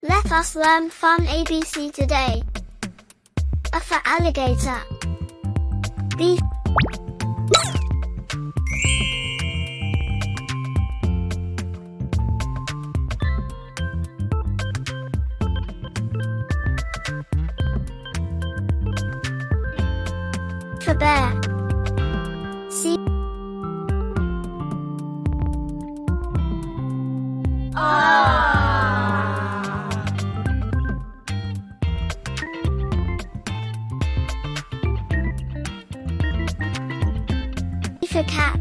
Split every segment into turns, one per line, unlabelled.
Let us learn fun ABC today. A for alligator. B for bear. C for cat.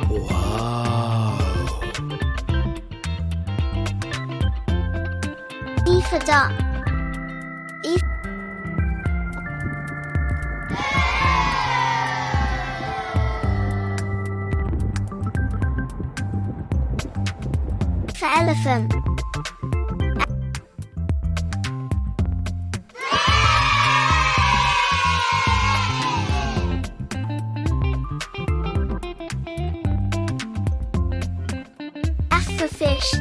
Wow.
E for duck. E for elephant. F for fish.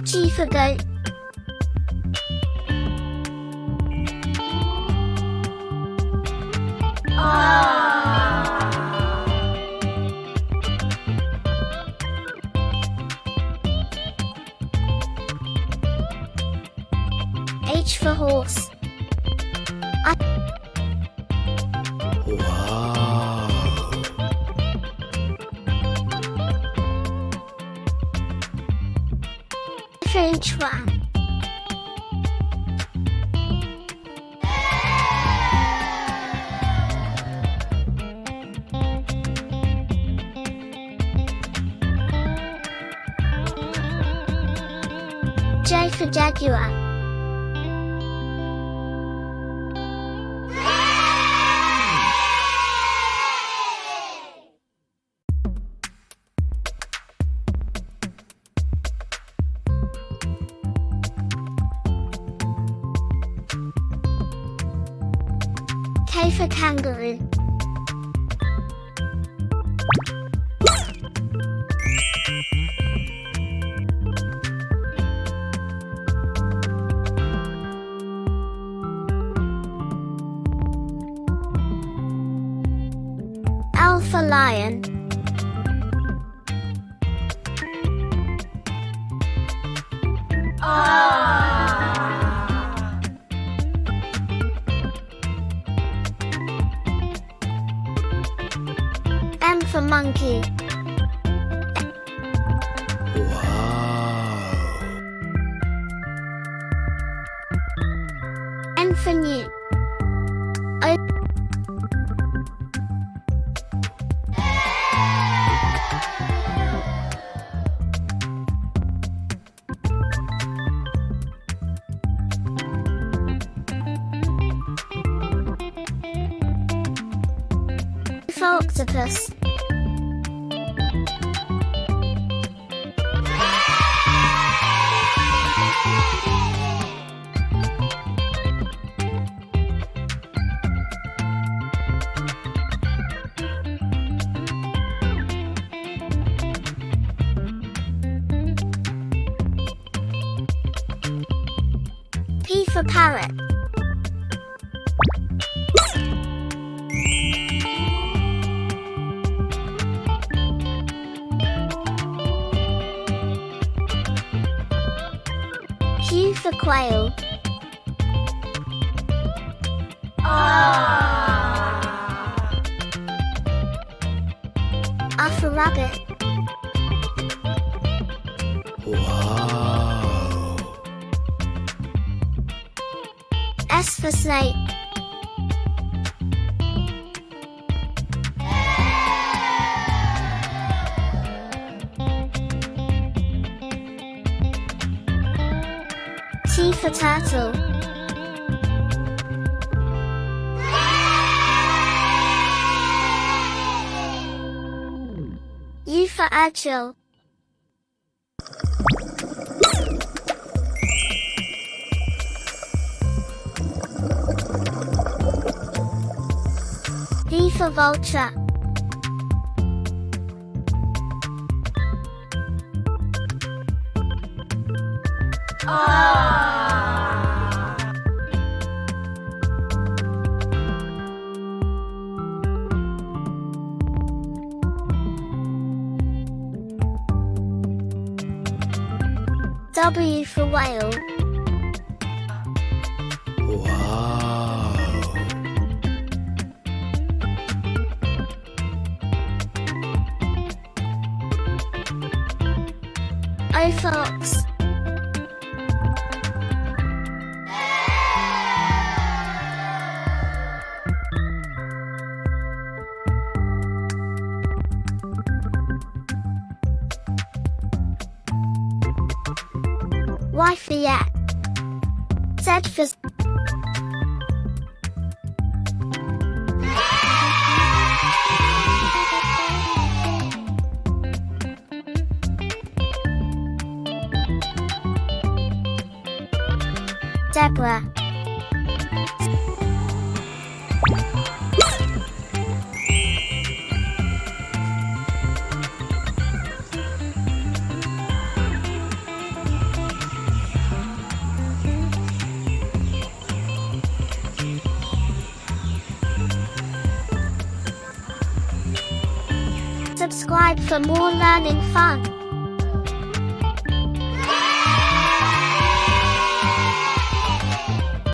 G for goat. H for horse.
Wow.
For inchworm. J for jaguar. K for kangaroo. L for lion. M for monkey.
Wow.
N for newt. O for octopus. P for parrot. Q for quail. R for rabbit.
Wow.
S for snake. T for turtle. U for agile. V for vulture. W for whale.
Wow.
O for ox. Y for yak. Z for zebra. Subscribe for more learning fun.